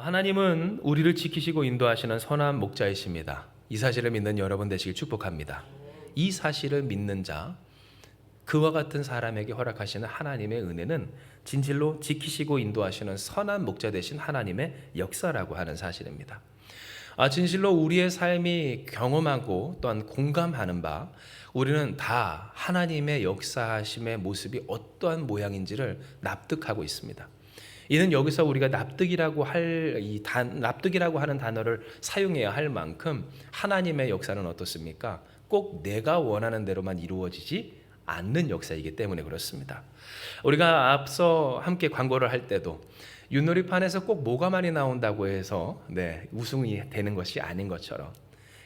하나님은 우리를 지키시고 인도하시는 선한 목자이십니다. 이 사실을 믿는 여러분 되시길 축복합니다. 이 사실을 믿는 자, 그와 같은 사람에게 허락하시는 하나님의 은혜는 진실로 지키시고 인도하시는 선한 목자 되신 하나님의 역사라고 하는 사실입니다. 진실로 우리의 삶이 경험하고 또한 공감하는 바, 우리는 다 하나님의 역사하심의 모습이 어떠한 모양인지를 납득하고 있습니다. 이는 여기서 우리가 납득이라고 하는 단어를 사용해야 할 만큼 하나님의 역사는 어떻습니까? 꼭 내가 원하는 대로만 이루어지지 않는 역사이기 때문에 그렇습니다. 우리가 앞서 함께 광고를 할 때도 윷놀이판에서 꼭 뭐가 많이 나온다고 해서 우승이 되는 것이 아닌 것처럼,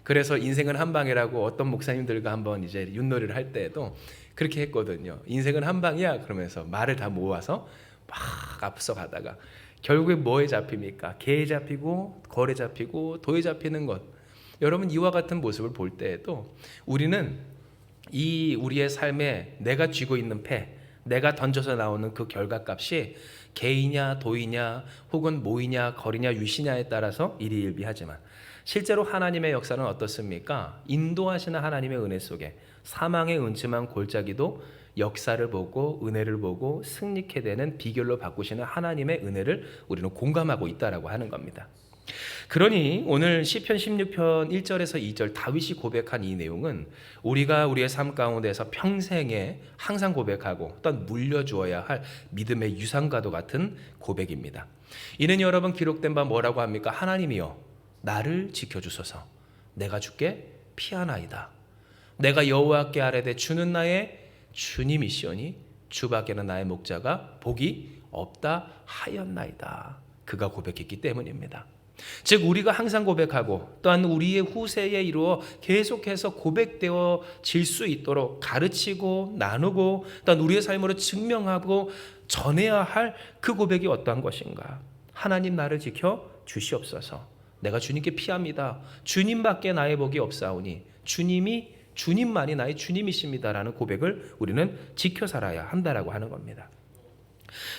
그래서 인생은 한 방이라고 어떤 목사님들과 한번 이제 윷놀이를 할 때에도 그렇게 했거든요. 인생은 한 방이야 그러면서 말을 다 모아서 막 앞서 가다가 결국에 뭐에 잡힙니까? 개에 잡히고 거래 잡히고 도에 잡히는 것. 여러분, 이와 같은 모습을 볼 때에도 우리는 이 우리의 삶에 내가 쥐고 있는 패, 내가 던져서 나오는 그 결과값이 개이냐 도이냐 혹은 모이냐 거리냐 유시냐에 따라서 일희일비하지만, 실제로 하나님의 역사는 어떻습니까? 인도하시는 하나님의 은혜 속에 사망의 음침한 골짜기도 역사를 보고 은혜를 보고 승리케 되는 비결로 바꾸시는 하나님의 은혜를 우리는 공감하고 있다라고 하는 겁니다. 그러니 오늘 시편 16편 1절에서 2절 다윗이 고백한 이 내용은 우리가 우리의 삶 가운데서 평생에 항상 고백하고 또한 물려주어야 할 믿음의 유산과도 같은 고백입니다. 이는 여러분 기록된 바 뭐라고 합니까? 하나님이여 나를 지켜주소서. 내가 주께 피하나이다. 내가 여호와께 아뢰되 주는 나의 주님이시오니 주밖에는 나의 목자가 복이 없다 하였나이다. 그가 고백했기 때문입니다. 즉 우리가 항상 고백하고 또한 우리의 후세에 이루어 계속해서 고백되어질 수 있도록 가르치고 나누고 또한 우리의 삶으로 증명하고 전해야 할 그 고백이 어떠한 것인가? 하나님 나를 지켜 주시옵소서. 내가 주님께 피합니다. 주님밖에 나의 복이 없사오니 주님만이 나의 주님이십니다라는 고백을 우리는 지켜 살아야 한다라고 하는 겁니다.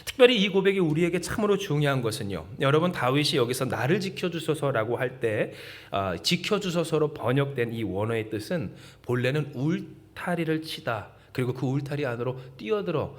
특별히 이 고백이 우리에게 참으로 중요한 것은요, 여러분 다윗이 여기서 나를 지켜주소서라고 할 때 지켜주소서로 번역된 이 원어의 뜻은 본래는 울타리를 치다, 그리고 그 울타리 안으로 뛰어들어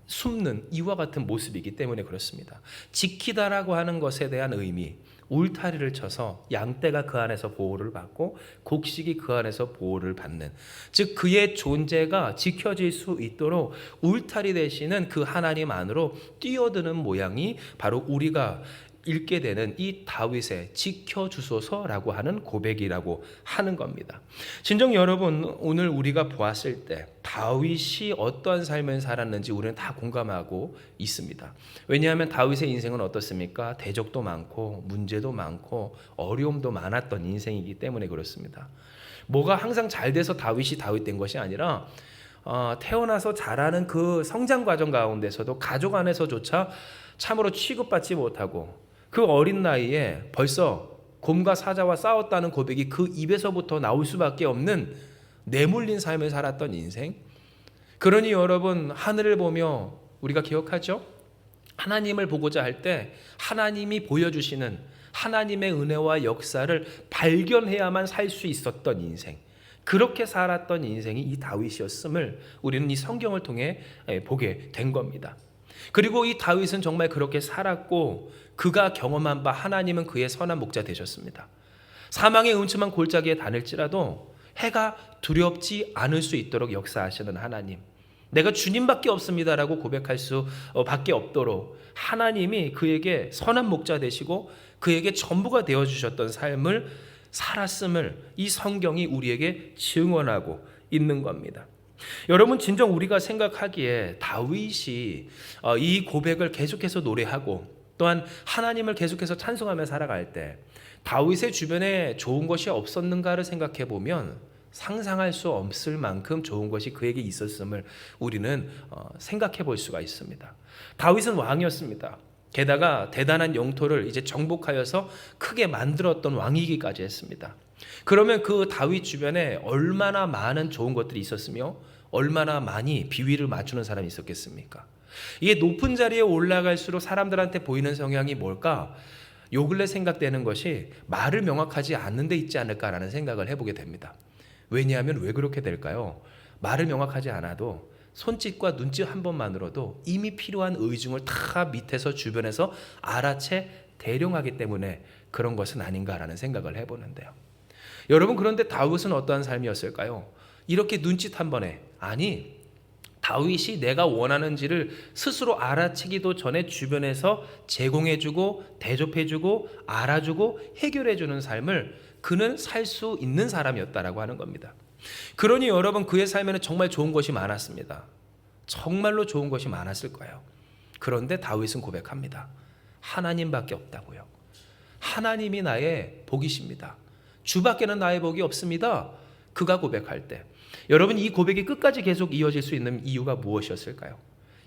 숨는 이와 같은 모습이기 때문에 그렇습니다. 지키다라고 하는 것에 대한 의미, 울타리를 쳐서 양떼가 그 안에서 보호를 받고 곡식이 그 안에서 보호를 받는, 즉 그의 존재가 지켜질 수 있도록 울타리 되시는 그 하나님 안으로 뛰어드는 모양이 바로 우리가 읽게 되는 이 다윗의 지켜주소서라고 하는 고백이라고 하는 겁니다. 진정 여러분, 오늘 우리가 보았을 때 다윗이 어떠한 삶을 살았는지 우리는 다 공감하고 있습니다. 왜냐하면 다윗의 인생은 어떻습니까? 대적도 많고 문제도 많고 어려움도 많았던 인생이기 때문에 그렇습니다. 뭐가 항상 잘 돼서 다윗이 다윗 된 것이 아니라 태어나서 자라는 그 성장 과정 가운데서도 가족 안에서조차 참으로 취급받지 못하고 그 어린 나이에 벌써 곰과 사자와 싸웠다는 고백이 그 입에서부터 나올 수밖에 없는 내몰린 삶을 살았던 인생. 그러니 여러분, 하늘을 보며 우리가 기억하죠? 하나님을 보고자 할 때 하나님이 보여주시는 하나님의 은혜와 역사를 발견해야만 살 수 있었던 인생, 그렇게 살았던 인생이 이 다윗이었음을 우리는 이 성경을 통해 보게 된 겁니다. 그리고 이 다윗은 정말 그렇게 살았고 그가 경험한 바 하나님은 그의 선한 목자 되셨습니다. 사망의 음침한 골짜기에 다닐지라도 해가 두렵지 않을 수 있도록 역사하시는 하나님, 내가 주님밖에 없습니다라고 고백할 수밖에 없도록 하나님이 그에게 선한 목자 되시고 그에게 전부가 되어주셨던 삶을 살았음을 이 성경이 우리에게 증언하고 있는 겁니다. 여러분, 진정 우리가 생각하기에 다윗이 이 고백을 계속해서 노래하고 또한 하나님을 계속해서 찬송하며 살아갈 때 다윗의 주변에 좋은 것이 없었는가를 생각해 보면 상상할 수 없을 만큼 좋은 것이 그에게 있었음을 우리는 생각해 볼 수가 있습니다. 다윗은 왕이었습니다. 게다가 대단한 영토를 이제 정복하여서 크게 만들었던 왕이기까지 했습니다. 그러면 그 다윗 주변에 얼마나 많은 좋은 것들이 있었으며 얼마나 많이 비위를 맞추는 사람이 있었겠습니까? 이게 높은 자리에 올라갈수록 사람들한테 보이는 성향이 뭘까? 요 근래 생각되는 것이 말을 명확하지 않는 데 있지 않을까라는 생각을 해보게 됩니다. 왜냐하면 왜 그렇게 될까요? 말을 명확하지 않아도 손짓과 눈짓 한 번만으로도 이미 필요한 의중을 다 밑에서 주변에서 알아채 대령하기 때문에 그런 것은 아닌가라는 생각을 해보는데요. 여러분, 그런데 다윗은 어떠한 삶이었을까요? 이렇게 눈짓 한 번에, 아니 다윗이 내가 원하는지를 스스로 알아채기도 전에 주변에서 제공해주고 대접해주고 알아주고 해결해주는 삶을 그는 살 수 있는 사람이었다라고 하는 겁니다. 그러니 여러분, 그의 삶에는 정말 좋은 것이 많았습니다. 정말로 좋은 것이 많았을 거예요. 그런데 다윗은 고백합니다. 하나님밖에 없다고요. 하나님이 나의 복이십니다. 주밖에는 나의 복이 없습니다. 그가 고백할 때, 여러분, 이 고백이 끝까지 계속 이어질 수 있는 이유가 무엇이었을까요?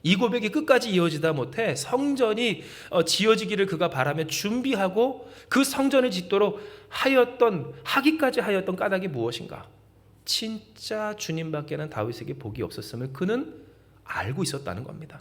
이 고백이 끝까지 이어지다 못해 성전이 지어지기를 그가 바라며 준비하고 그 성전을 짓도록 하기까지 하였던 까닭이 무엇인가? 진짜 주님밖에는 다윗에게 복이 없었음을 그는 알고 있었다는 겁니다.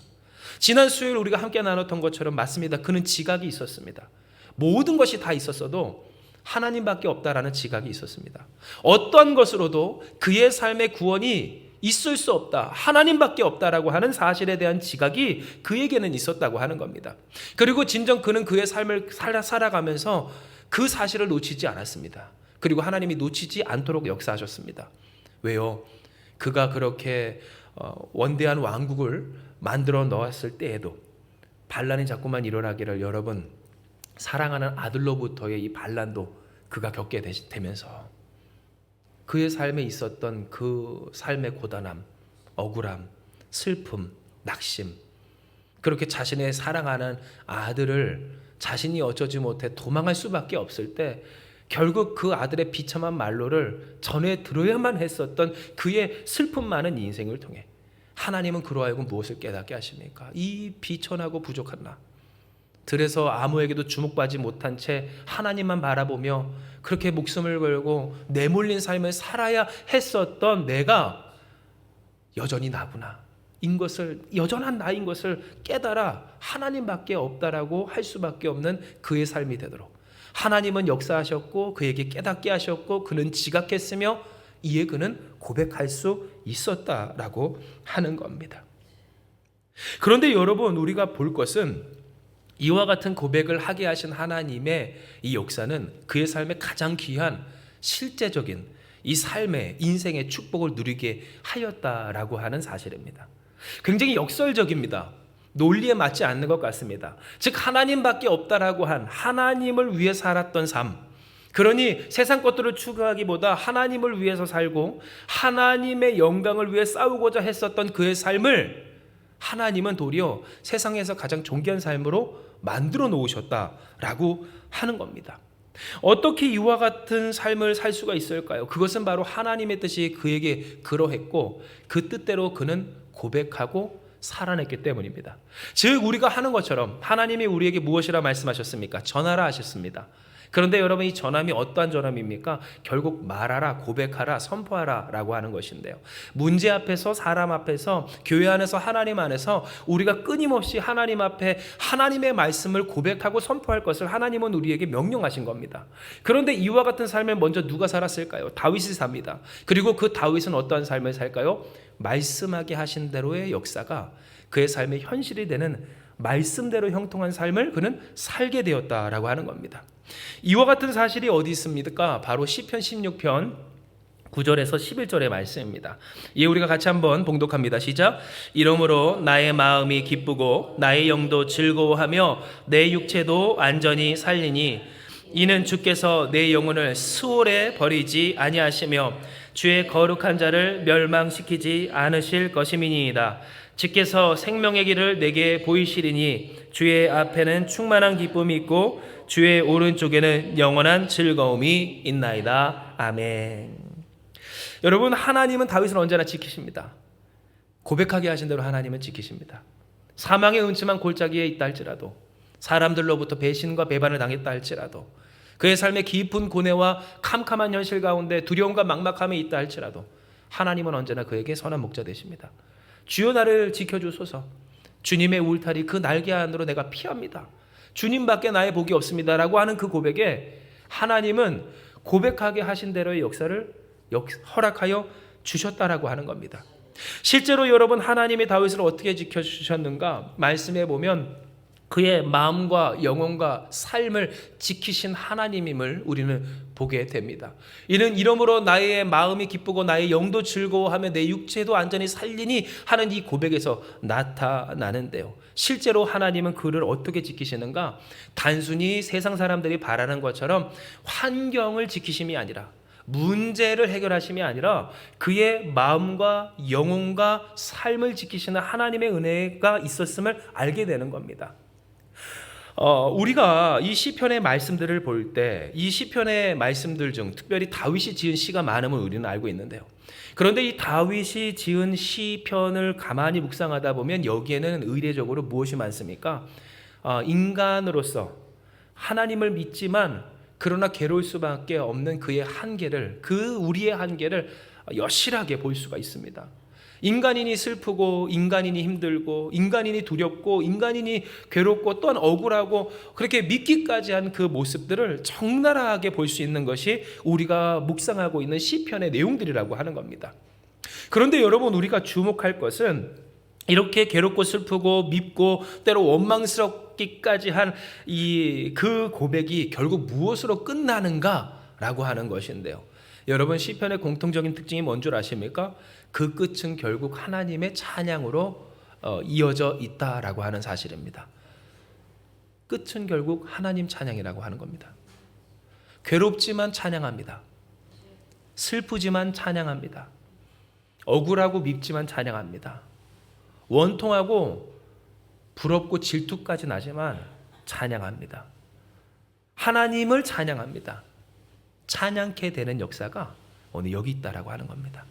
지난 수요일 우리가 함께 나눴던 것처럼 맞습니다. 그는 지각이 있었습니다. 모든 것이 다 있었어도 하나님밖에 없다라는 지각이 있었습니다. 어떤 것으로도 그의 삶의 구원이 있을 수 없다, 하나님밖에 없다라고 하는 사실에 대한 지각이 그에게는 있었다고 하는 겁니다. 그리고 진정 그는 그의 삶을 살아가면서 그 사실을 놓치지 않았습니다. 그리고 하나님이 놓치지 않도록 역사하셨습니다. 왜요? 그가 그렇게 원대한 왕국을 만들어 놓았을 때에도 반란이 자꾸만 일어나기를, 여러분, 사랑하는 아들로부터의 이 반란도 그가 겪게 되면서 그의 삶에 있었던 그 삶의 고단함, 억울함, 슬픔, 낙심, 그렇게 자신의 사랑하는 아들을 자신이 어쩌지 못해 도망할 수밖에 없을 때 결국 그 아들의 비참한 말로를 전해 들어야만 했었던 그의 슬픔 많은 인생을 통해 하나님은 그로 하여금 무엇을 깨닫게 하십니까? 이 비천하고 부족한 나, 들에서 아무에게도 주목받지 못한 채 하나님만 바라보며 그렇게 목숨을 걸고 내몰린 삶을 살아야 했었던 내가 여전히 나구나, 여전한 나인 것을 깨달아 하나님밖에 없다라고 할 수밖에 없는 그의 삶이 되도록 하나님은 역사하셨고 그에게 깨닫게 하셨고 그는 지각했으며 이에 그는 고백할 수 있었다라고 하는 겁니다. 그런데 여러분, 우리가 볼 것은 이와 같은 고백을 하게 하신 하나님의 이 역사는 그의 삶에 가장 귀한 실제적인 이 삶의 인생의 축복을 누리게 하였다라고 하는 사실입니다. 굉장히 역설적입니다. 논리에 맞지 않는 것 같습니다. 즉 하나님밖에 없다라고 한, 하나님을 위해 살았던 삶, 그러니 세상 것들을 추구하기보다 하나님을 위해서 살고 하나님의 영광을 위해 싸우고자 했었던 그의 삶을 하나님은 도리어 세상에서 가장 존귀한 삶으로 만들어 놓으셨다라고 하는 겁니다. 어떻게 이와 같은 삶을 살 수가 있을까요? 그것은 바로 하나님의 뜻이 그에게 그러했고 그 뜻대로 그는 고백하고 살아냈기 때문입니다. 즉 우리가 하는 것처럼 하나님이 우리에게 무엇이라 말씀하셨습니까? 전하라 하셨습니다. 그런데 여러분, 이 전함이 어떠한 전함입니까? 결국 말하라, 고백하라, 선포하라 라고 하는 것인데요, 문제 앞에서, 사람 앞에서, 교회 안에서, 하나님 안에서 우리가 끊임없이 하나님 앞에 하나님의 말씀을 고백하고 선포할 것을 하나님은 우리에게 명령하신 겁니다. 그런데 이와 같은 삶을 먼저 누가 살았을까요? 다윗이 삽니다. 그리고 그 다윗은 어떠한 삶을 살까요? 말씀하게 하신 대로의 역사가 그의 삶의 현실이 되는 말씀대로 형통한 삶을 그는 살게 되었다라고 하는 겁니다. 이와 같은 사실이 어디 있습니까? 바로 시편 16편 9절에서 11절의 말씀입니다. 예, 우리가 같이 한번 봉독합니다. 시작. 이러므로 나의 마음이 기쁘고 나의 영도 즐거워하며 내 육체도 안전히 살리니 이는 주께서 내 영혼을 수월에 버리지 아니하시며 주의 거룩한 자를 멸망시키지 않으실 것임이니이다. 주께서 생명의 길을 내게 보이시리니 주의 앞에는 충만한 기쁨이 있고 주의 오른쪽에는 영원한 즐거움이 있나이다. 아멘. 여러분, 하나님은 다윗을 언제나 지키십니다. 고백하게 하신 대로 하나님은 지키십니다. 사망의 음침한 골짜기에 있다 할지라도, 사람들로부터 배신과 배반을 당했다 할지라도, 그의 삶의 깊은 고뇌와 캄캄한 현실 가운데 두려움과 막막함이 있다 할지라도 하나님은 언제나 그에게 선한 목자 되십니다. 주여 나를 지켜주소서. 주님의 울타리 그 날개 안으로 내가 피합니다. 주님밖에 나의 복이 없습니다라고 하는 그 고백에 하나님은 고백하게 하신 대로의 역사를 허락하여 주셨다라고 하는 겁니다. 실제로 여러분, 하나님이 다윗을 어떻게 지켜주셨는가 말씀해 보면 그의 마음과 영혼과 삶을 지키신 하나님임을 우리는 보게 됩니다. 이는 이러므로 나의 마음이 기쁘고 나의 영도 즐거워하며 내 육체도 안전히 살리니 하는 이 고백에서 나타나는데요. 실제로 하나님은 그를 어떻게 지키시는가? 단순히 세상 사람들이 바라는 것처럼 환경을 지키심이 아니라, 문제를 해결하심이 아니라 그의 마음과 영혼과 삶을 지키시는 하나님의 은혜가 있었음을 알게 되는 겁니다. 우리가 이 시편의 말씀들을 볼 때 이 시편의 말씀들 중 특별히 다윗이 지은 시가 많음을 우리는 알고 있는데요. 그런데 이 다윗이 지은 시편을 가만히 묵상하다 보면 여기에는 의례적으로 무엇이 많습니까? 인간으로서 하나님을 믿지만 그러나 괴로울 수밖에 없는 그의 한계를, 우리의 한계를 여실하게 볼 수가 있습니다. 인간인이 슬프고, 인간인이 힘들고, 인간인이 두렵고, 인간인이 괴롭고, 또한 억울하고, 그렇게 믿기까지 한 그 모습들을 적나라하게 볼 수 있는 것이 우리가 묵상하고 있는 시편의 내용들이라고 하는 겁니다. 그런데 여러분, 우리가 주목할 것은 이렇게 괴롭고 슬프고 밉고 때로 원망스럽기까지 한 그 고백이 결국 무엇으로 끝나는가라고 하는 것인데요. 여러분, 시편의 공통적인 특징이 뭔 줄 아십니까? 그 끝은 결국 하나님의 찬양으로 이어져 있다라고 하는 사실입니다. 끝은 결국 하나님 찬양이라고 하는 겁니다. 괴롭지만 찬양합니다. 슬프지만 찬양합니다. 억울하고 밉지만 찬양합니다. 원통하고 부럽고 질투까지 나지만 찬양합니다. 하나님을 찬양합니다. 찬양케 되는 역사가 오늘 여기 있다라고 하는 겁니다.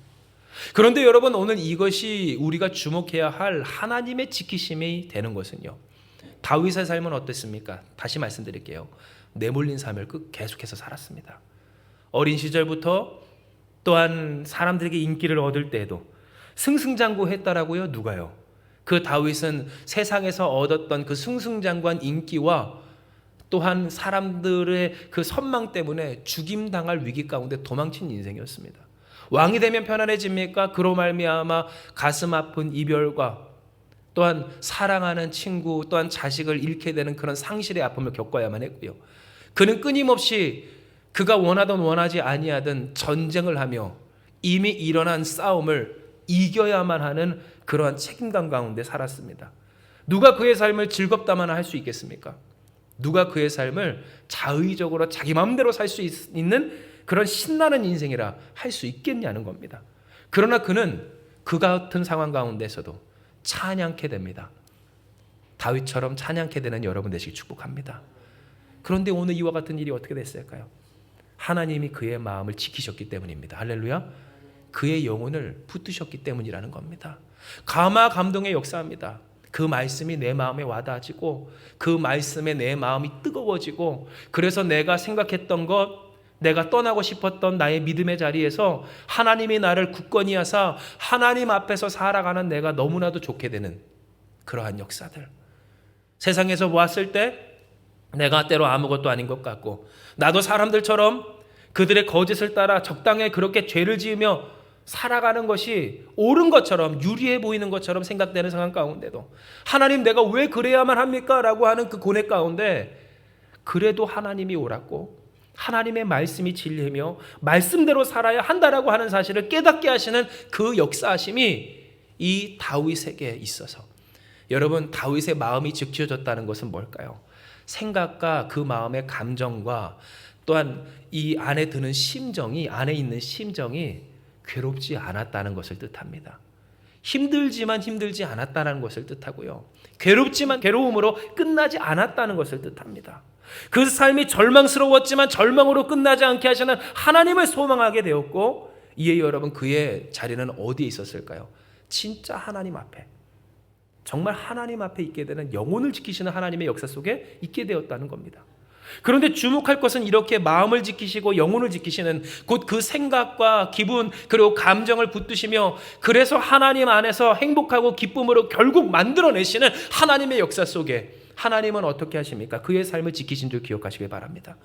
그런데 여러분, 오늘 이것이 우리가 주목해야 할 하나님의 지키심이 되는 것은요, 다윗의 삶은 어땠습니까? 다시 말씀드릴게요. 내몰린 삶을 계속해서 살았습니다. 어린 시절부터 또한 사람들에게 인기를 얻을 때에도 승승장구했다라고요. 누가요? 그 다윗은 세상에서 얻었던 그 승승장구한 인기와 또한 사람들의 그 선망 때문에 죽임당할 위기 가운데 도망친 인생이었습니다. 왕이 되면 편안해집니까? 그로 말미암아 가슴 아픈 이별과 또한 사랑하는 친구, 또한 자식을 잃게 되는 그런 상실의 아픔을 겪어야만 했고요. 그는 끊임없이 그가 원하든 원하지 아니하든 전쟁을 하며 이미 일어난 싸움을 이겨야만 하는 그러한 책임감 가운데 살았습니다. 누가 그의 삶을 즐겁다만 할 수 있겠습니까? 누가 그의 삶을 자의적으로 자기 마음대로 살 수 있는 그런 신나는 인생이라 할 수 있겠냐는 겁니다. 그러나 그는 그 같은 상황 가운데서도 찬양케 됩니다. 다윗처럼 찬양케 되는 여러분 되시길 축복합니다. 그런데 오늘 이와 같은 일이 어떻게 됐을까요? 하나님이 그의 마음을 지키셨기 때문입니다. 할렐루야. 그의 영혼을 붙드셨기 때문이라는 겁니다. 감화 감동의 역사입니다. 그 말씀이 내 마음에 와닿아지고 그 말씀에 내 마음이 뜨거워지고, 그래서 내가 생각했던 것, 내가 떠나고 싶었던 나의 믿음의 자리에서 하나님이 나를 굳건히 하사 하나님 앞에서 살아가는 내가 너무나도 좋게 되는 그러한 역사들. 세상에서 보았을 때 내가 때로 아무것도 아닌 것 같고, 나도 사람들처럼 그들의 거짓을 따라 적당히 그렇게 죄를 지으며 살아가는 것이 옳은 것처럼, 유리해 보이는 것처럼 생각되는 상황 가운데도 하나님, 내가 왜 그래야만 합니까? 라고 하는 그 고뇌 가운데 그래도 하나님이 옳았고 하나님의 말씀이 진리이며 말씀대로 살아야 한다라고 하는 사실을 깨닫게 하시는 그 역사하심이 이 다윗에게 있어서, 여러분, 다윗의 마음이 지켜졌다는 것은 뭘까요? 생각과 그 마음의 감정과 또한 이 안에 드는 심정이, 안에 있는 심정이 괴롭지 않았다는 것을 뜻합니다. 힘들지만 힘들지 않았다는 것을 뜻하고요, 괴롭지만 괴로움으로 끝나지 않았다는 것을 뜻합니다. 그 삶이 절망스러웠지만 절망으로 끝나지 않게 하시는 하나님을 소망하게 되었고, 이에 여러분, 그의 자리는 어디에 있었을까요? 진짜 하나님 앞에, 정말 하나님 앞에 있게 되는, 영혼을 지키시는 하나님의 역사 속에 있게 되었다는 겁니다. 그런데 주목할 것은 이렇게 마음을 지키시고 영혼을 지키시는, 곧 그 생각과 기분 그리고 감정을 붙드시며 그래서 하나님 안에서 행복하고 기쁨으로 결국 만들어내시는 하나님의 역사 속에 하나님은 어떻게 하십니까? 그의 삶을 지키신 줄 기억하시길 바랍니다.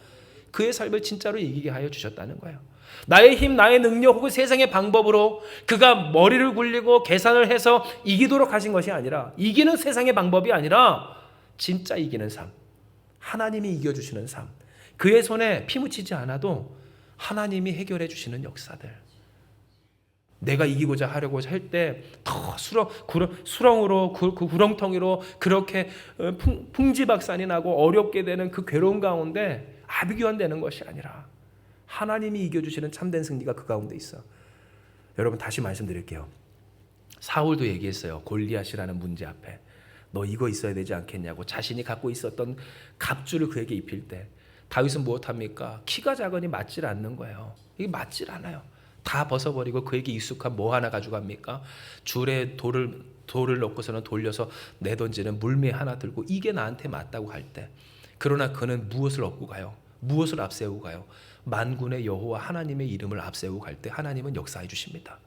그의 삶을 진짜로 이기게 하여 주셨다는 거예요. 나의 힘, 나의 능력 혹은 세상의 방법으로 그가 머리를 굴리고 계산을 해서 이기도록 하신 것이 아니라, 이기는 세상의 방법이 아니라 진짜 이기는 삶, 하나님이 이겨주시는 삶, 그의 손에 피 묻히지 않아도 하나님이 해결해 주시는 역사들. 내가 이기고자 하려고 할 때 더 수렁으로 그 구렁텅이로 그렇게 풍지박산이 나고 어렵게 되는 그 괴로운 가운데 아비규환되는 것이 아니라 하나님이 이겨주시는 참된 승리가 그 가운데 있어. 여러분, 다시 말씀드릴게요. 사울도 얘기했어요. 골리앗이라는 문제 앞에 너 이거 있어야 되지 않겠냐고 자신이 갖고 있었던 갑주를 그에게 입힐 때 다윗은 무엇합니까? 키가 작으니 맞질 않는 거예요. 이게 맞질 않아요. 다 벗어버리고 그에게 익숙한 뭐 하나 가져갑니까? 줄에 돌을 넣고서는 돌려서 내던지는 물매 하나 들고 이게 나한테 맞다고 할 때, 그러나 그는 무엇을 얻고 가요? 무엇을 앞세우고 가요? 만군의 여호와 하나님의 이름을 앞세우고 갈 때 하나님은 역사해 주십니다.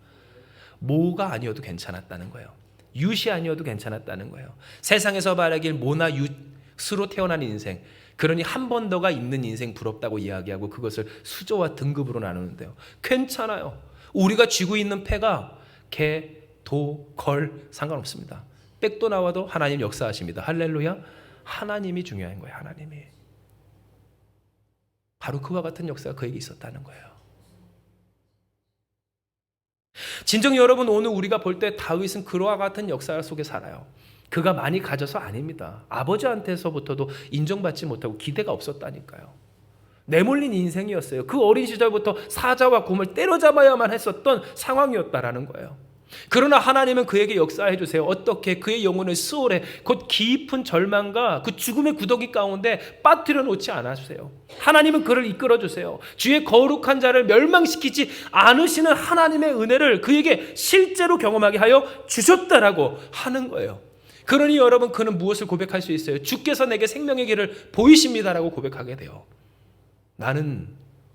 모가 아니어도 괜찮았다는 거예요. 윷이 아니어도 괜찮았다는 거예요. 세상에서 말하길 모나 윷으로 태어난 인생, 그러니 한 번 더가 있는 인생 부럽다고 이야기하고 그것을 수조와 등급으로 나누는데요. 괜찮아요. 우리가 쥐고 있는 패가 개, 도, 걸 상관없습니다. 백도 나와도 하나님 역사하십니다. 할렐루야. 하나님이 중요한 거예요. 하나님이. 바로 그와 같은 역사가 그에게 있었다는 거예요. 진정 여러분, 오늘 우리가 볼 때 다윗은 그와 같은 역사 속에 살아요. 그가 많이 가져서 아닙니다. 아버지한테서부터도 인정받지 못하고 기대가 없었다니까요. 내몰린 인생이었어요. 그 어린 시절부터 사자와 곰을 때려잡아야만 했었던 상황이었다라는 거예요. 그러나 하나님은 그에게 역사해 주세요. 어떻게? 그의 영혼을 수월해 곧 깊은 절망과 그 죽음의 구더기 가운데 빠뜨려 놓지 않아주세요. 하나님은 그를 이끌어 주세요. 주의 거룩한 자를 멸망시키지 않으시는 하나님의 은혜를 그에게 실제로 경험하게 하여 주셨다라고 하는 거예요. 그러니 여러분, 그는 무엇을 고백할 수 있어요? 주께서 내게 생명의 길을 보이십니다라고 고백하게 돼요. 나는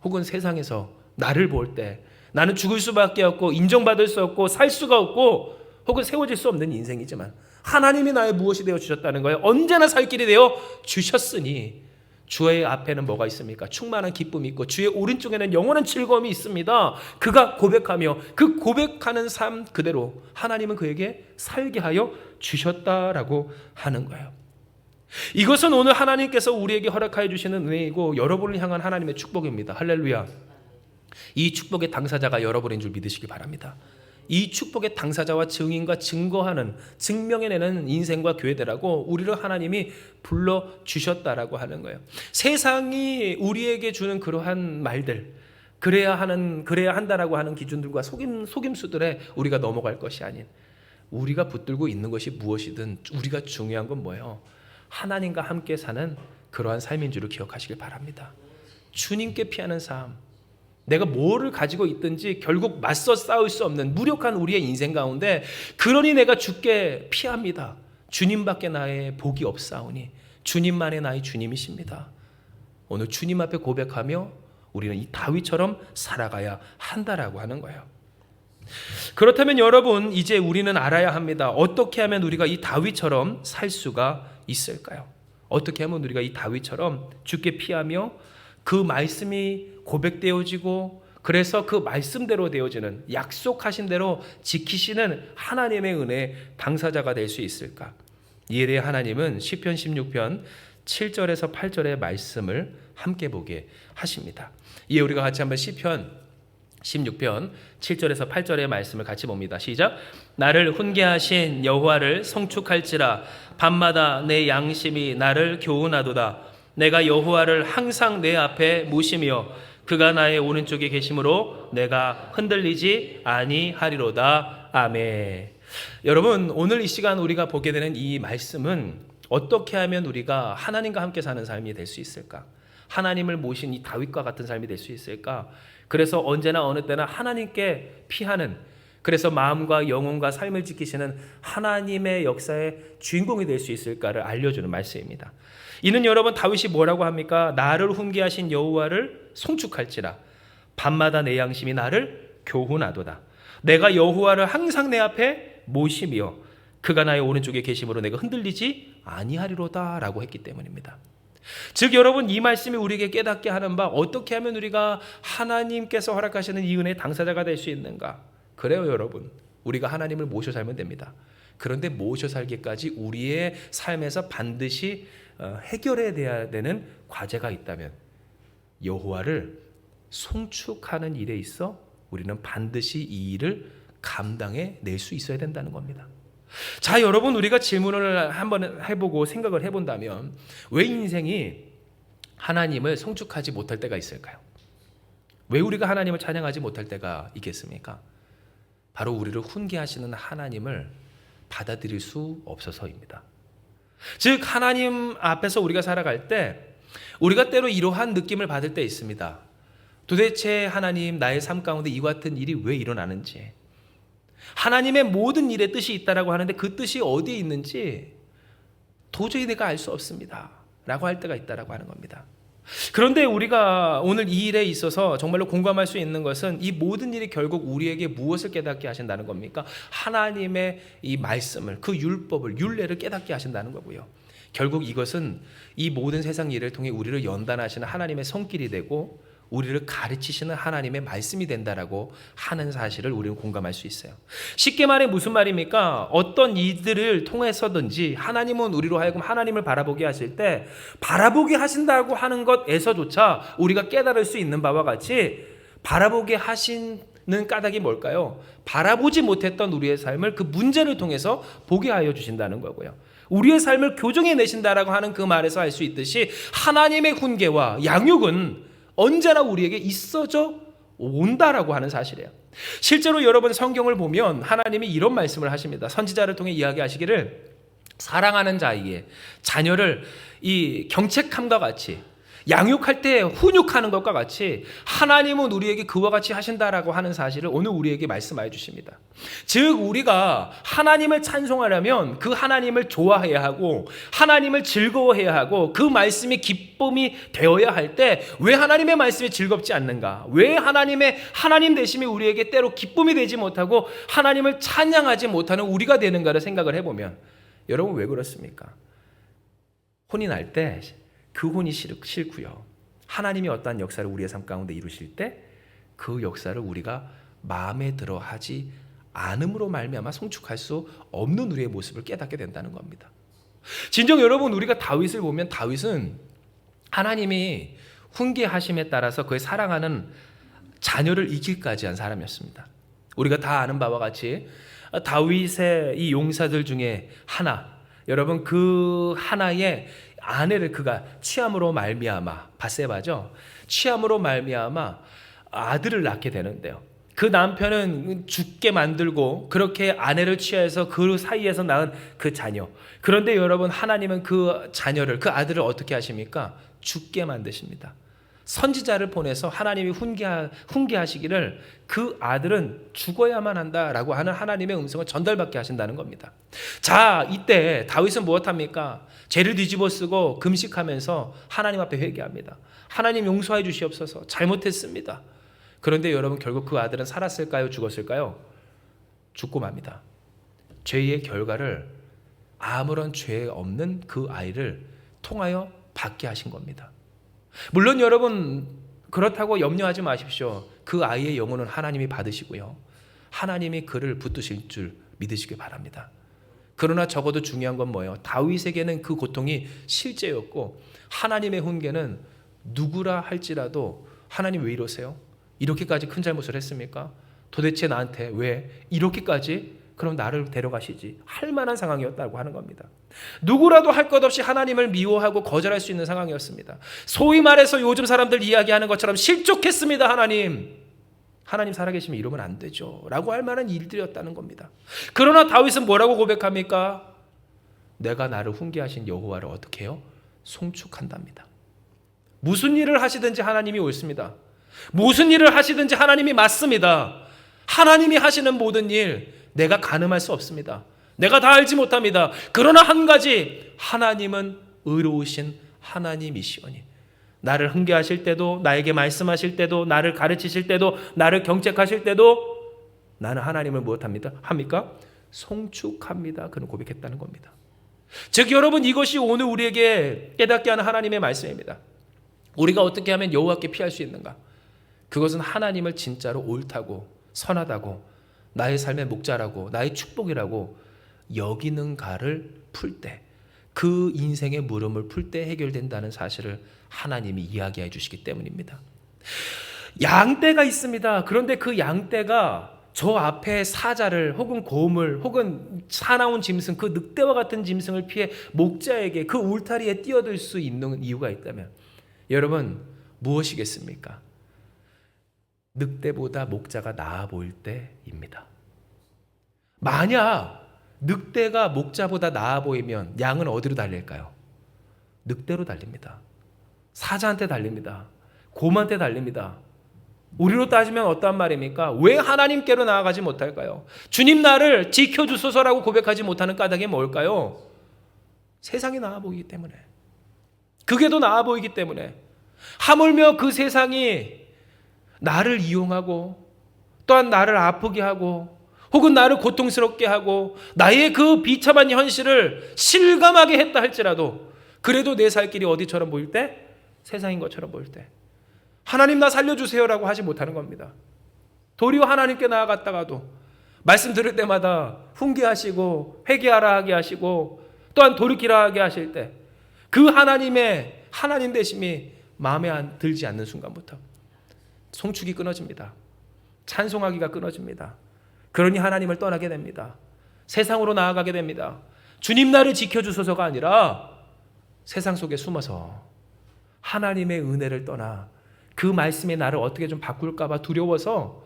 혹은 세상에서 나를 볼 때 나는 죽을 수밖에 없고 인정받을 수 없고 살 수가 없고 혹은 세워질 수 없는 인생이지만 하나님이 나의 무엇이 되어 주셨다는 거예요. 언제나 살 길이 되어 주셨으니 주의 앞에는 뭐가 있습니까? 충만한 기쁨이 있고 주의 오른쪽에는 영원한 즐거움이 있습니다. 그가 고백하며 그 고백하는 삶 그대로 하나님은 그에게 살게 하여 주셨다라고 하는 거예요. 이것은 오늘 하나님께서 우리에게 허락하여 주시는 은혜이고 여러분을 향한 하나님의 축복입니다. 할렐루야. 이 축복의 당사자가 여러분인 줄 믿으시기 바랍니다. 이 축복의 당사자와 증인과 증거하는, 증명해내는 인생과 교회되라고 우리를 하나님이 불러주셨다라고 하는 거예요. 세상이 우리에게 주는 그러한 말들, 그래야 한다라고 하는 기준들과 속임수들에 우리가 넘어갈 것이 아닌, 우리가 붙들고 있는 것이 무엇이든 우리가 중요한 건 뭐예요? 하나님과 함께 사는 그러한 삶인 줄을 기억하시길 바랍니다. 주님께 피하는 삶, 내가 뭐를 가지고 있든지 결국 맞서 싸울 수 없는 무력한 우리의 인생 가운데, 그러니 내가 주께 피합니다. 주님밖에 나의 복이 없사오니 주님만의 나의 주님이십니다. 오늘 주님 앞에 고백하며 우리는 이 다윗처럼 살아가야 한다라고 하는 거예요. 그렇다면 여러분, 이제 우리는 알아야 합니다. 어떻게 하면 우리가 이 다윗처럼 살 수가 있을까요? 어떻게 하면 우리가 이 다윗처럼 주께 피하며 그 말씀이 고백되어지고 그래서 그 말씀대로 되어지는, 약속하신 대로 지키시는 하나님의 은혜의 당사자가 될 수 있을까? 이에 대해 하나님은 시편 16편 7절에서 8절의 말씀을 함께 보게 하십니다. 이에 우리가 같이 한번 시편 16편 7절에서 8절의 말씀을 같이 봅니다. 시작. 나를 훈계하신 여호와를 송축할지라. 밤마다 내 양심이 나를 교훈하도다. 내가 여호와를 항상 내 앞에 모시며 그가 나의 오른쪽에 계심으로 내가 흔들리지 아니하리로다. 아멘. 여러분, 오늘 이 시간 우리가 보게 되는 이 말씀은 어떻게 하면 우리가 하나님과 함께 사는 삶이 될 수 있을까? 하나님을 모신 이 다윗과 같은 삶이 될 수 있을까? 그래서 언제나 어느 때나 하나님께 피하는, 그래서 마음과 영혼과 삶을 지키시는 하나님의 역사의 주인공이 될 수 있을까를 알려주는 말씀입니다. 이는 여러분, 다윗이 뭐라고 합니까? 나를 훈계하신 여호와를 송축할지라. 밤마다 내 양심이 나를 교훈하도다. 내가 여호와를 항상 내 앞에 모시며 그가 나의 오른쪽에 계심으로 내가 흔들리지 아니하리로다라고 했기 때문입니다. 즉 여러분, 이 말씀이 우리에게 깨닫게 하는 바, 어떻게 하면 우리가 하나님께서 허락하시는 이 은혜의 당사자가 될 수 있는가? 그래요 여러분, 우리가 하나님을 모셔 살면 됩니다. 그런데 모셔 살기까지 우리의 삶에서 반드시 해결해야 되는 과제가 있다면, 여호와를 송축하는 일에 있어 우리는 반드시 이 일을 감당해 낼 수 있어야 된다는 겁니다. 자 여러분, 우리가 질문을 한번 해보고 생각을 해본다면, 왜 인생이 하나님을 송축하지 못할 때가 있을까요? 왜 우리가 하나님을 찬양하지 못할 때가 있겠습니까? 바로 우리를 훈계하시는 하나님을 받아들일 수 없어서입니다. 즉 하나님 앞에서 우리가 살아갈 때 우리가 때로 이러한 느낌을 받을 때 있습니다. 도대체 하나님, 나의 삶 가운데 이와 같은 일이 왜 일어나는지, 하나님의 모든 일에 뜻이 있다라고 하는데 그 뜻이 어디에 있는지 도저히 내가 알 수 없습니다 라고 할 때가 있다라고 하는 겁니다. 그런데 우리가 오늘 이 일에 있어서 정말로 공감할 수 있는 것은, 이 모든 일이 결국 우리에게 무엇을 깨닫게 하신다는 겁니까? 하나님의 이 말씀을, 그 율법을, 율례를 깨닫게 하신다는 거고요. 결국 이것은 이 모든 세상 일을 통해 우리를 연단하시는 하나님의 손길이 되고 우리를 가르치시는 하나님의 말씀이 된다라고 하는 사실을 우리는 공감할 수 있어요. 쉽게 말해 무슨 말입니까? 어떤 이들을 통해서든지 하나님은 우리로 하여금 하나님을 바라보게 하실 때, 바라보게 하신다고 하는 것에서조차 우리가 깨달을 수 있는 바와 같이, 바라보게 하시는 까닭이 뭘까요? 바라보지 못했던 우리의 삶을 그 문제를 통해서 보게 하여 주신다는 거고요. 우리의 삶을 교정해 내신다라고 하는 그 말에서 알 수 있듯이, 하나님의 훈계와 양육은 언제나 우리에게 있어져 온다라고 하는 사실이에요. 실제로 여러분 성경을 보면 하나님이 이런 말씀을 하십니다. 선지자를 통해 이야기하시기를, 사랑하는 자에게 자녀를 이 경책함과 같이, 양육할 때 훈육하는 것과 같이 하나님은 우리에게 그와 같이 하신다라고 하는 사실을 오늘 우리에게 말씀하여 주십니다. 즉 우리가 하나님을 찬송하려면 그 하나님을 좋아해야 하고 하나님을 즐거워해야 하고 그 말씀이 기쁨이 되어야 할 때, 왜 하나님의 말씀이 즐겁지 않는가? 왜 하나님 되심이 우리에게 때로 기쁨이 되지 못하고 하나님을 찬양하지 못하는 우리가 되는가를 생각을 해보면, 여러분 왜 그렇습니까? 혼이 날 때 그 혼이 싫고요, 하나님이 어떠한 역사를 우리의 삶 가운데 이루실 때 그 역사를 우리가 마음에 들어 하지 않음으로 말미암아 송축할 수 없는 우리의 모습을 깨닫게 된다는 겁니다. 진정 여러분, 우리가 다윗을 보면, 다윗은 하나님이 훈계하심에 따라서 그의 사랑하는 자녀를 이기기까지 한 사람이었습니다. 우리가 다 아는 바와 같이 다윗의 이 용사들 중에 하나, 여러분 그 하나의 아내를 그가 취함으로 말미암아, 바세바죠, 취함으로 말미암아 아들을 낳게 되는데요. 그 남편은 죽게 만들고 그렇게 아내를 취해서 그 사이에서 낳은 그 자녀, 그런데 여러분 하나님은 그 자녀를, 그 아들을 어떻게 하십니까? 죽게 만드십니다. 선지자를 보내서 하나님이 훈계하시기를 그 아들은 죽어야만 한다라고 하는 하나님의 음성을 전달받게 하신다는 겁니다. 자, 이때 다윗은 무엇합니까? 죄를 뒤집어 쓰고 금식하면서 하나님 앞에 회개합니다. 하나님 용서해 주시옵소서, 잘못했습니다. 그런데 여러분 결국 그 아들은 살았을까요? 죽었을까요? 죽고 맙니다. 죄의 결과를 아무런 죄 없는 그 아이를 통하여 받게 하신 겁니다. 물론 여러분 그렇다고 염려하지 마십시오. 그 아이의 영혼은 하나님이 받으시고요, 하나님이 그를 붙드실 줄 믿으시기 바랍니다. 그러나 적어도 중요한 건 뭐예요? 다윗에게는 그 고통이 실제였고, 하나님의 훈계는 누구라 할지라도 하나님 왜 이러세요? 이렇게까지 큰 잘못을 했습니까? 도대체 나한테 왜 이렇게까지, 그럼 나를 데려가시지 할 만한 상황이었다고 하는 겁니다. 누구라도 할 것 없이 하나님을 미워하고 거절할 수 있는 상황이었습니다. 소위 말해서 요즘 사람들 이야기하는 것처럼 실족했습니다. 하나님 살아계시면 이러면 안 되죠 라고 할 만한 일들이었다는 겁니다. 그러나 다윗은 뭐라고 고백합니까? 내가 나를 훈계하신 여호와를 어떻게 해요? 송축한답니다. 무슨 일을 하시든지 하나님이 옳습니다. 무슨 일을 하시든지 하나님이 맞습니다. 하나님이 하시는 모든 일 내가 가늠할 수 없습니다. 내가 다 알지 못합니다. 그러나 한 가지, 하나님은 의로우신 하나님이시오니, 나를 훈계하실 때도, 나에게 말씀하실 때도, 나를 가르치실 때도, 나를 경책하실 때도 나는 하나님을 무엇합니까? 송축합니다. 그는 고백했다는 겁니다. 즉 여러분, 이것이 오늘 우리에게 깨닫게 하는 하나님의 말씀입니다. 우리가 어떻게 하면 여호와께 피할 수 있는가? 그것은 하나님을 진짜로 옳다고, 선하다고, 나의 삶의 목자라고, 나의 축복이라고 여기는가를 풀 때, 그 인생의 물음을 풀 때 해결된다는 사실을 하나님이 이야기해 주시기 때문입니다. 양떼가 있습니다. 그런데 그 양떼가 저 앞에 사자를 혹은 곰을 혹은 사나운 짐승, 그 늑대와 같은 짐승을 피해 목자에게 그 울타리에 뛰어들 수 있는 이유가 있다면 여러분, 무엇이겠습니까? 늑대보다 목자가 나아 보일 때입니다. 만약 늑대가 목자보다 나아 보이면 양은 어디로 달릴까요? 늑대로 달립니다. 사자한테 달립니다. 곰한테 달립니다. 우리로 따지면 어떠한 말입니까? 왜 하나님께로 나아가지 못할까요? 주님, 나를 지켜주소서라고 고백하지 못하는 까닭이 뭘까요? 세상이 나아 보이기 때문에, 그게 더 나아 보이기 때문에, 하물며 그 세상이 나를 이용하고 또한 나를 아프게 하고 혹은 나를 고통스럽게 하고 나의 그 비참한 현실을 실감하게 했다 할지라도, 그래도 내 살 길이 어디처럼 보일 때? 세상인 것처럼 보일 때 하나님, 나 살려주세요라고 하지 못하는 겁니다. 도리어 하나님께 나아갔다가도 말씀 들을 때마다 훈계하시고 회개하라 하게 하시고 또한 돌이키라 하게 하실 때, 그 하나님의 하나님 되심이 마음에 들지 않는 순간부터 송축이 끊어집니다. 찬송하기가 끊어집니다. 그러니 하나님을 떠나게 됩니다. 세상으로 나아가게 됩니다. 주님, 나를 지켜주소서가 아니라 세상 속에 숨어서 하나님의 은혜를 떠나 그 말씀이 나를 어떻게 좀 바꿀까 봐 두려워서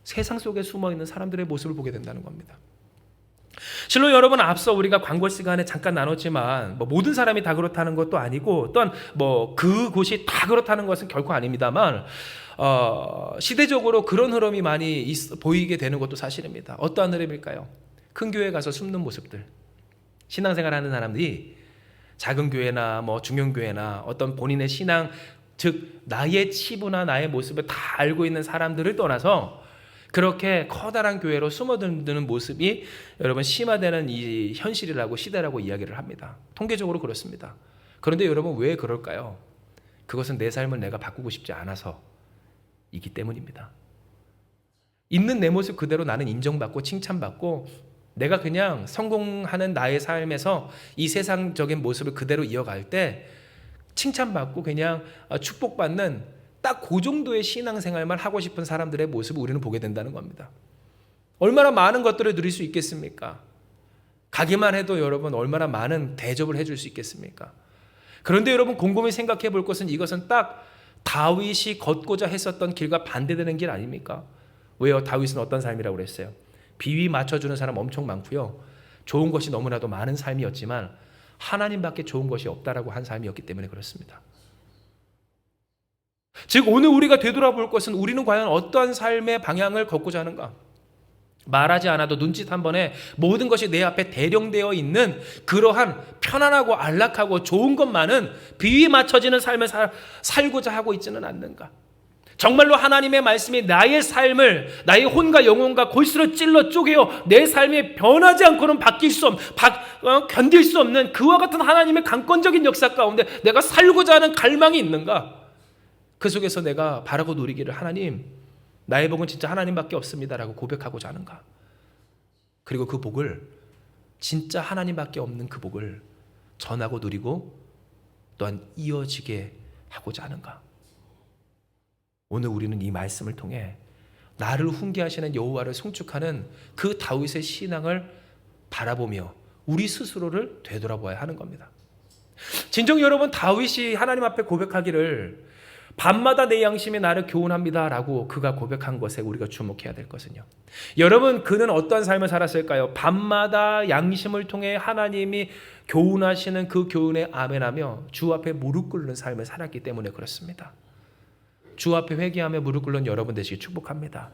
세상 속에 숨어있는 사람들의 모습을 보게 된다는 겁니다. 실로 여러분, 앞서 우리가 광고 시간에 잠깐 나눴지만 모든 사람이 다 그렇다는 것도 아니고 또한 그곳이 다 그렇다는 것은 결코 아닙니다만 시대적으로 그런 흐름이 많이 보이게 되는 것도 사실입니다. 어떠한 흐름일까요? 큰 교회 가서 숨는 모습들, 신앙생활하는 사람들이 작은 교회나 중형교회나 어떤 본인의 신앙, 즉 나의 치부나 나의 모습을 다 알고 있는 사람들을 떠나서 그렇게 커다란 교회로 숨어드는 모습이 여러분 심화되는 이 현실이라고, 시대라고 이야기를 합니다. 통계적으로 그렇습니다. 그런데 여러분, 왜 그럴까요? 그것은 내 삶을 내가 바꾸고 싶지 않아서이기 때문입니다. 있는 내 모습 그대로 나는 인정받고 칭찬받고 내가 그냥 성공하는 나의 삶에서 이 세상적인 모습을 그대로 이어갈 때 칭찬받고 그냥 축복받는 딱 그 정도의 신앙생활만 하고 싶은 사람들의 모습을 우리는 보게 된다는 겁니다. 얼마나 많은 것들을 누릴 수 있겠습니까? 가기만 해도 여러분 얼마나 많은 대접을 해줄 수 있겠습니까? 그런데 여러분, 곰곰이 생각해 볼 것은 이것은 딱 다윗이 걷고자 했었던 길과 반대되는 길 아닙니까? 왜요? 다윗은 어떤 삶이라고 그랬어요? 비위 맞춰주는 사람 엄청 많고요, 좋은 것이 너무나도 많은 삶이었지만 하나님밖에 좋은 것이 없다라고 한 삶이었기 때문에 그렇습니다. 즉 오늘 우리가 되돌아볼 것은 우리는 과연 어떠한 삶의 방향을 걷고자 하는가? 말하지 않아도 눈짓 한 번에 모든 것이 내 앞에 대령되어 있는 그러한 편안하고 안락하고 좋은 것만은 비위 맞춰지는 삶을 살고자 하고 있지는 않는가? 정말로 하나님의 말씀이 나의 삶을, 나의 혼과 영혼과 골수로 찔러 쪼개어 내 삶이 변하지 않고는 견딜 수 없는 그와 같은 하나님의 강권적인 역사 가운데 내가 살고자 하는 갈망이 있는가? 그 속에서 내가 바라고 누리기를, 하나님, 나의 복은 진짜 하나님밖에 없습니다라고 고백하고자 하는가? 그리고 그 복을, 진짜 하나님밖에 없는 그 복을 전하고 누리고 또한 이어지게 하고자 하는가? 오늘 우리는 이 말씀을 통해 나를 훈계하시는 여호와를 송축하는 그 다윗의 신앙을 바라보며 우리 스스로를 되돌아봐야 하는 겁니다. 진정 여러분, 다윗이 하나님 앞에 고백하기를 밤마다 내 양심이 나를 교훈합니다 라고 그가 고백한 것에 우리가 주목해야 될 것은요, 여러분, 그는 어떤 삶을 살았을까요? 밤마다 양심을 통해 하나님이 교훈하시는 그 교훈에 아멘하며 주 앞에 무릎 꿇는 삶을 살았기 때문에 그렇습니다. 주 앞에 회개하며 무릎 꿇는 여러분 되시기 축복합니다.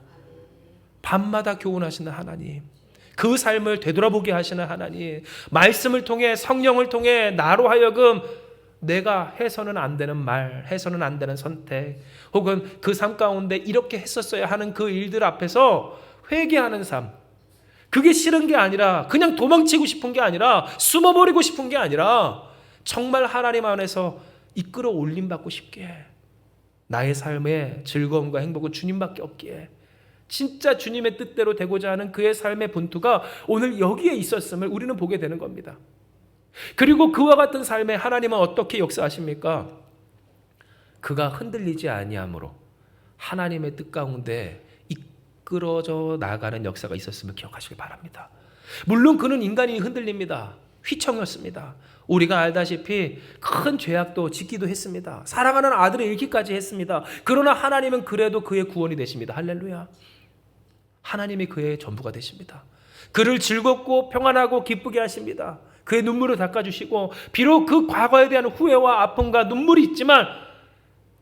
밤마다 교훈하시는 하나님, 그 삶을 되돌아보게 하시는 하나님, 말씀을 통해, 성령을 통해 나로 하여금 내가 해서는 안 되는 말, 해서는 안 되는 선택, 혹은 그 삶 가운데 이렇게 했었어야 하는 그 일들 앞에서 회개하는 삶, 그게 싫은 게 아니라 그냥 도망치고 싶은 게 아니라 숨어버리고 싶은 게 아니라 정말 하나님 안에서 이끌어 올림받고 싶기에 나의 삶의 즐거움과 행복은 주님밖에 없기에 진짜 주님의 뜻대로 되고자 하는 그의 삶의 본투가 오늘 여기에 있었음을 우리는 보게 되는 겁니다. 그리고 그와 같은 삶에 하나님은 어떻게 역사하십니까? 그가 흔들리지 아니함으로 하나님의 뜻 가운데 이끌어져 나가는 역사가 있었음을 기억하시길 바랍니다. 물론 그는 인간이 흔들립니다. 휘청였습니다. 우리가 알다시피 큰 죄악도 짓기도 했습니다. 사랑하는 아들을 잃기까지 했습니다. 그러나 하나님은 그래도 그의 구원이 되십니다. 할렐루야. 하나님이 그의 전부가 되십니다. 그를 즐겁고 평안하고 기쁘게 하십니다. 그의 눈물을 닦아주시고 비록 그 과거에 대한 후회와 아픔과 눈물이 있지만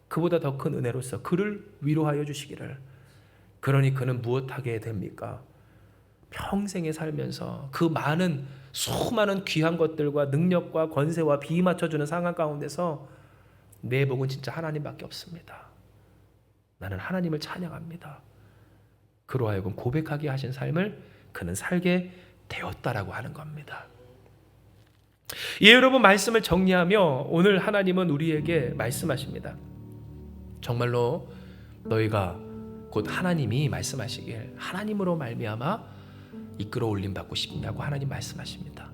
그보다 더 큰 은혜로서 그를 위로하여 주시기를. 그러니 그는 무엇하게 됩니까? 평생에 살면서 그 많은 수많은 귀한 것들과 능력과 권세와 비 맞춰주는 상황 가운데서 내 복은 진짜 하나님밖에 없습니다. 나는 하나님을 찬양합니다. 그로 하여금 고백하게 하신 삶을 그는 살게 되었다라고 하는 겁니다. 예, 여러분, 말씀을 정리하며 오늘 하나님은 우리에게 말씀하십니다. 정말로 너희가 곧 하나님이 말씀하시길 하나님으로 말미암아 이끌어 올림 받고 싶냐고 하나님 말씀하십니다.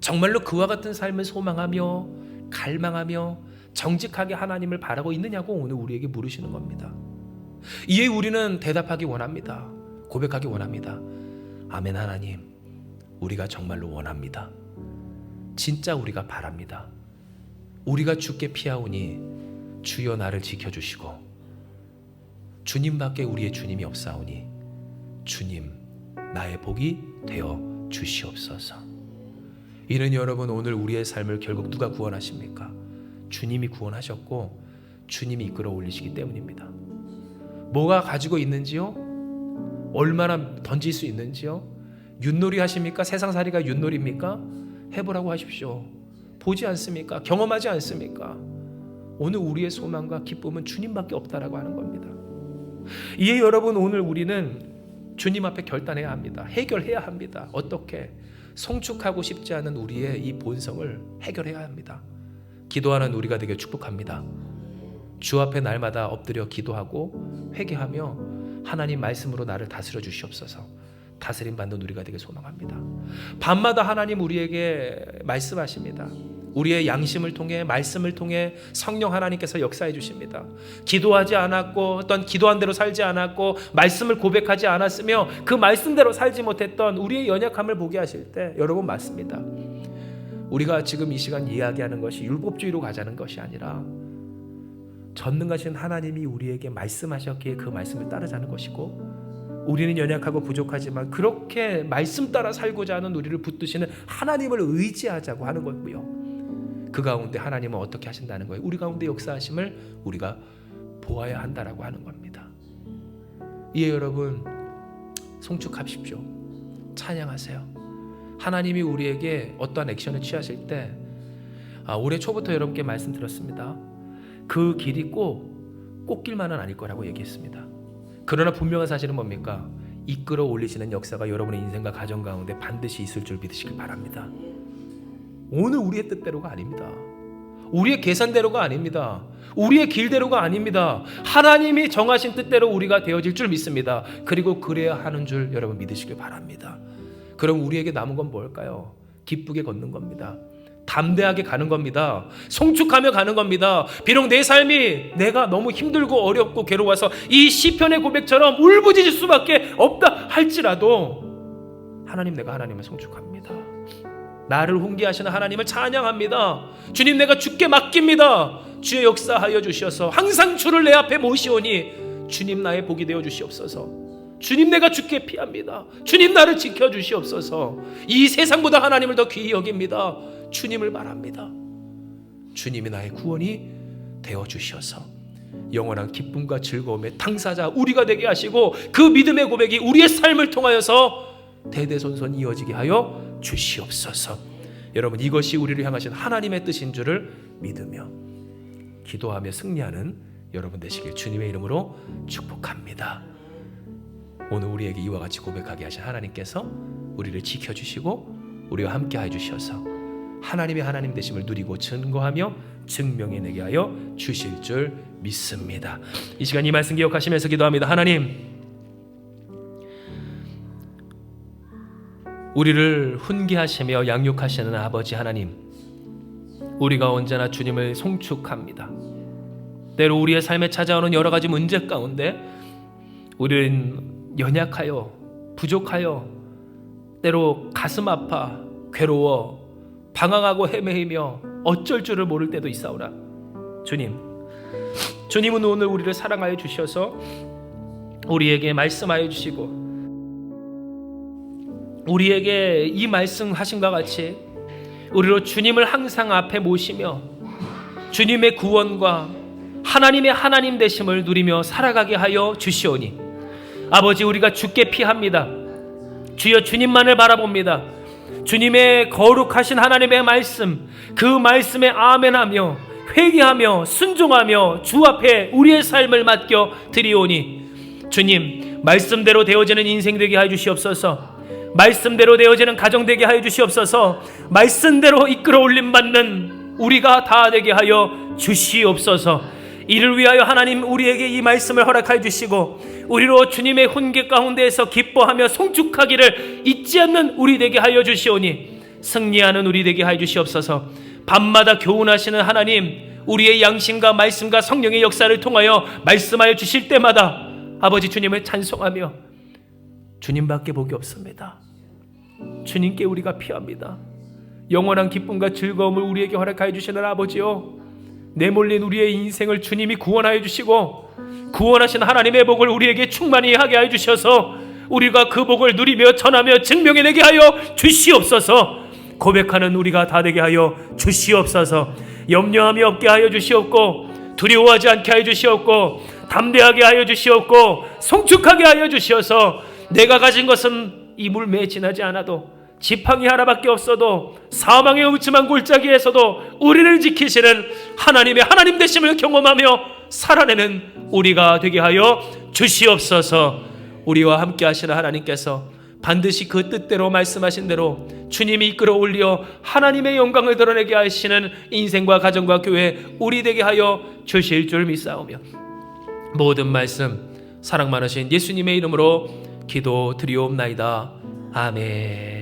정말로 그와 같은 삶을 소망하며 갈망하며 정직하게 하나님을 바라고 있느냐고 오늘 우리에게 물으시는 겁니다. 이에 우리는 대답하기 원합니다. 고백하기 원합니다. 아멘. 하나님, 우리가 정말로 원합니다. 진짜 우리가 바랍니다. 우리가 주께 피하오니 주여 나를 지켜주시고 주님밖에 우리의 주님이 없사오니 주님 나의 복이 되어 주시옵소서. 이는 여러분, 오늘 우리의 삶을 결국 누가 구원하십니까? 주님이 구원하셨고 주님이 이끌어 올리시기 때문입니다. 뭐가 가지고 있는지요? 얼마나 던질 수 있는지요? 윷놀이 하십니까? 세상살이가 윷놀이입니까? 해보라고 하십시오. 보지 않습니까? 경험하지 않습니까? 오늘 우리의 소망과 기쁨은 주님밖에 없다라고 하는 겁니다. 이에 여러분, 오늘 우리는 주님 앞에 결단해야 합니다. 해결해야 합니다. 어떻게? 송축하고 싶지 않은 우리의 이 본성을 해결해야 합니다. 기도하는 우리가 되게 축복합니다. 주 앞에 날마다 엎드려 기도하고 회개하며 하나님 말씀으로 나를 다스려 주시옵소서. 다스림 받는 우리가 되게 소망합니다. 밤마다 하나님 우리에게 말씀하십니다. 우리의 양심을 통해 말씀을 통해 성령 하나님께서 역사해 주십니다. 기도하지 않았고 어떤 기도한 대로 살지 않았고 말씀을 고백하지 않았으며 그 말씀대로 살지 못했던 우리의 연약함을 보게 하실 때 여러분, 맞습니다. 우리가 지금 이 시간 이야기하는 것이 율법주의로 가자는 것이 아니라 전능하신 하나님이 우리에게 말씀하셨기에 그 말씀을 따르자는 것이고, 우리는 연약하고 부족하지만 그렇게 말씀 따라 살고자 하는 우리를 붙드시는 하나님을 의지하자고 하는 거고요. 그 가운데 하나님은 어떻게 하신다는 거예요? 우리 가운데 역사하심을 우리가 보아야 한다라고 하는 겁니다. 예, 여러분, 송축하십시오. 찬양하세요. 하나님이 우리에게 어떠한 액션을 취하실 때 올해 초부터 여러분께 말씀드렸습니다. 그 길이 꼭 꽃길만은 아닐 거라고 얘기했습니다. 그러나 분명한 사실은 뭡니까? 이끌어 올리시는 역사가 여러분의 인생과 가정 가운데 반드시 있을 줄 믿으시길 바랍니다. 오늘 우리의 뜻대로가 아닙니다. 우리의 계산대로가 아닙니다. 우리의 길대로가 아닙니다. 하나님이 정하신 뜻대로 우리가 되어질 줄 믿습니다. 그리고 그래야 하는 줄 여러분 믿으시길 바랍니다. 그럼 우리에게 남은 건 뭘까요? 기쁘게 걷는 겁니다. 담대하게 가는 겁니다. 송축하며 가는 겁니다. 비록 내 삶이 내가 너무 힘들고 어렵고 괴로워서 이 시편의 고백처럼 울부짖을 수밖에 없다 할지라도 하나님, 내가 하나님을 송축합니다. 나를 훈계하시는 하나님을 찬양합니다. 주님, 내가 주께 맡깁니다. 주의 역사하여 주시어서 항상 주를 내 앞에 모시오니 주님 나의 복이 되어 주시옵소서. 주님, 내가 주께 피합니다. 주님, 나를 지켜 주시옵소서. 이 세상보다 하나님을 더 귀히 여깁니다. 주님을 바랍니다. 주님이 나의 구원이 되어 주셔서 영원한 기쁨과 즐거움의 당사자 우리가 되게 하시고 그 믿음의 고백이 우리의 삶을 통하여서 대대손손 이어지게 하여 주시옵소서. 여러분, 이것이 우리를 향하신 하나님의 뜻인 줄을 믿으며 기도하며 승리하는 여러분 되시길 주님의 이름으로 축복합니다. 오늘 우리에게 이와 같이 고백하게 하신 하나님께서 우리를 지켜주시고 우리와 함께 해주셔서 하나님의 하나님 되심을 누리고 증거하며 증명해내게 하여 주실 줄 믿습니다. 이 시간 이 말씀 기억하시면서 기도합니다. 하나님, 우리를 훈계하시며 양육하시는 아버지 하나님, 우리가 언제나 주님을 송축합니다. 때로 우리의 삶에 찾아오는 여러 가지 문제 가운데 우리는 연약하여 부족하여 때로 가슴 아파 괴로워 방황하고 헤매이며 어쩔 줄을 모를 때도 있사오나 주님은 오늘 우리를 사랑하여 주셔서 우리에게 말씀하여 주시고 우리에게 이 말씀하신과 같이 우리로 주님을 항상 앞에 모시며 주님의 구원과 하나님의 하나님 되심을 누리며 살아가게 하여 주시오니 아버지, 우리가 주께 피합니다. 주여, 주님만을 바라봅니다. 주님의 거룩하신 하나님의 말씀, 그 말씀에 아멘하며 회개하며 순종하며 주 앞에 우리의 삶을 맡겨 드리오니 주님, 말씀대로 되어지는 인생 되게 하여 주시옵소서. 말씀대로 되어지는 가정 되게 하여 주시옵소서. 말씀대로 이끌어 올림 받는 우리가 다 되게 하여 주시옵소서. 이를 위하여 하나님 우리에게 이 말씀을 허락하여 주시고 우리로 주님의 훈계 가운데에서 기뻐하며 송축하기를 잊지 않는 우리 되게 하여 주시오니 승리하는 우리 되게 하여 주시옵소서. 밤마다 교훈하시는 하나님, 우리의 양심과 말씀과 성령의 역사를 통하여 말씀하여 주실 때마다 아버지 주님을 찬송하며 주님밖에 복이 없습니다. 주님께 우리가 피합니다. 영원한 기쁨과 즐거움을 우리에게 허락하여 주시는 아버지요, 내몰린 우리의 인생을 주님이 구원하여 주시고 구원하신 하나님의 복을 우리에게 충만히 하게 하여 주셔서 우리가 그 복을 누리며 전하며 증명해내게 하여 주시옵소서. 고백하는 우리가 다 되게 하여 주시옵소서. 염려함이 없게 하여 주시옵고 두려워하지 않게 하여 주시옵고 담대하게 하여 주시옵고 송축하게 하여 주시어서 내가 가진 것은 이 물매에 지나지 않아도 지팡이 하나밖에 없어도 사망의 음침한 골짜기에서도 우리를 지키시는 하나님의 하나님 되심을 경험하며 살아내는 우리가 되게 하여 주시옵소서. 우리와 함께 하시는 하나님께서 반드시 그 뜻대로 말씀하신 대로 주님이 이끌어 올려 하나님의 영광을 드러내게 하시는 인생과 가정과 교회 우리 되게 하여 주실 줄 믿사오며 모든 말씀 사랑 많으신 예수님의 이름으로 기도 드리옵나이다. 아멘.